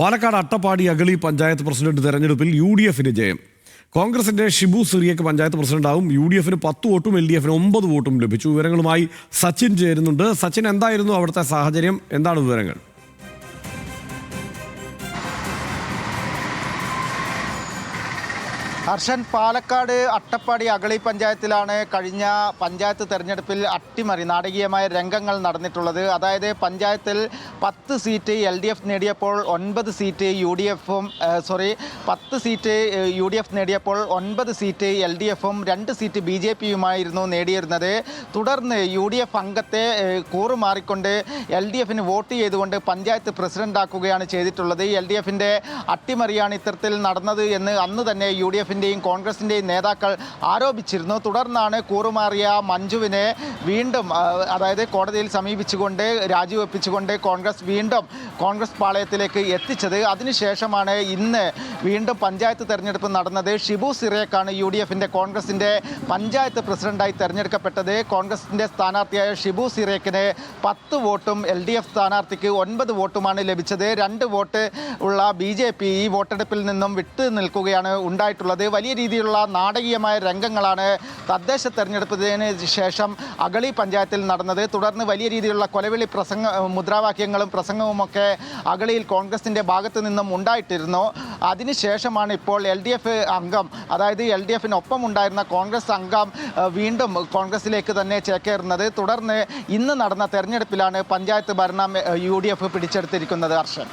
Palakkad Attappadi Agali panchayat president തെരഞ്ഞെടുപ്പിൽ UDFന് ജയം. കോൺഗ്രസിന്റെ ഷിബു സിറിയക്ക് പഞ്ചായത്ത് പ്രസിഡന്റാവും. UDFന് 10 വോട്ടും LDFന് 9 വോട്ടും ലഭിച്ചു. വിവരങ്ങളുമായി സച്ചിൻ ചേരുന്നുണ്ട്. സച്ചിൻ, എന്തായിരുന്നു അവിടുത്തെ സാഹചര്യം? എന്താണ് വിവരങ്ങൾ? ഹർഷൻ, പാലക്കാട് അട്ടപ്പാടി അഗളി പഞ്ചായത്തിലാണ് കഴിഞ്ഞ പഞ്ചായത്ത് തെരഞ്ഞെടുപ്പിൽ അട്ടിമറി നാടകീയമായ രംഗങ്ങൾ നടന്നിട്ടുള്ളത്. അതായത് പഞ്ചായത്തിൽ 10 സീറ്റ് LDF നേടിയപ്പോൾ 9 സീറ്റ് UDFും 10 സീറ്റ് UDF നേടിയപ്പോൾ 9 സീറ്റ് LDFും 2 സീറ്റ് BJPയുമായിരുന്നു നേടിയിരുന്നത്. തുടർന്ന് UDF അംഗത്തെ കൂറുമാറിക്കൊണ്ട് LDFന് വോട്ട് ചെയ്തുകൊണ്ട് പഞ്ചായത്ത് പ്രസിഡന്റാക്കുകയാണ് ചെയ്തിട്ടുള്ളത്. LDFിൻ്റെ അട്ടിമറിയാണ് ഇത്തരത്തിൽ നടന്നത് എന്ന് അന്ന് തന്നെ UDF കോൺഗ്രസിൻ്റെയും നേതാക്കൾ ആരോപിച്ചിരുന്നു. തുടർന്നാണ് കൂറുമാറിയ മഞ്ജുവിനെ വീണ്ടും അതായത് കോടതിയിൽ സമീപിച്ചുകൊണ്ട് രാജിവെപ്പിച്ചുകൊണ്ട് കോൺഗ്രസ് പാളയത്തിലേക്ക് എത്തിച്ചത്. അതിനുശേഷമാണ് ഇന്ന് വീണ്ടും പഞ്ചായത്ത് തെരഞ്ഞെടുപ്പ് നടന്നത്. ഷിബു സിറിയക്കാണ് UDFിൻ്റെ കോൺഗ്രസിൻ്റെ പഞ്ചായത്ത് പ്രസിഡന്റായി തെരഞ്ഞെടുക്കപ്പെട്ടത്. കോൺഗ്രസിൻ്റെ സ്ഥാനാർത്ഥിയായ ഷിബു സിറിയക്കിന് 10 വോട്ടും LDF സ്ഥാനാർത്ഥിക്ക് 9 വോട്ടുമാണ് ലഭിച്ചത്. 2 വോട്ട് ഉള്ള BJP ഈ വോട്ടെടുപ്പിൽ നിന്നും വിട്ടു നിൽക്കുകയാണ് ഉണ്ടായിട്ടുള്ളത്. വലിയ രീതിയിലുള്ള നാടകീയമായ രംഗങ്ങളാണ് തദ്ദേശ തെരഞ്ഞെടുപ്പിന് ശേഷം അഗളി പഞ്ചായത്തിൽ നടന്നത്. തുടർന്ന് വലിയ രീതിയിലുള്ള കൊലവിളി മുദ്രാവാക്യങ്ങളും പ്രസംഗവുമൊക്കെ അഗളിയിൽ കോൺഗ്രസിൻ്റെ ഭാഗത്തു നിന്നും ഉണ്ടായിട്ടിരുന്നു. അതിനുശേഷമാണ് ഇപ്പോൾ LDF അംഗം, അതായത് LDFിനൊപ്പം ഉണ്ടായിരുന്ന കോൺഗ്രസ് അംഗം വീണ്ടും കോൺഗ്രസിലേക്ക് തന്നെ ചേക്കേറുന്നത്. തുടർന്ന് ഇന്ന് നടന്ന തെരഞ്ഞെടുപ്പിലാണ് പഞ്ചായത്ത് ഭരണം UDF പിടിച്ചെടുത്തിരിക്കുന്നത്. ഹർഷൻ.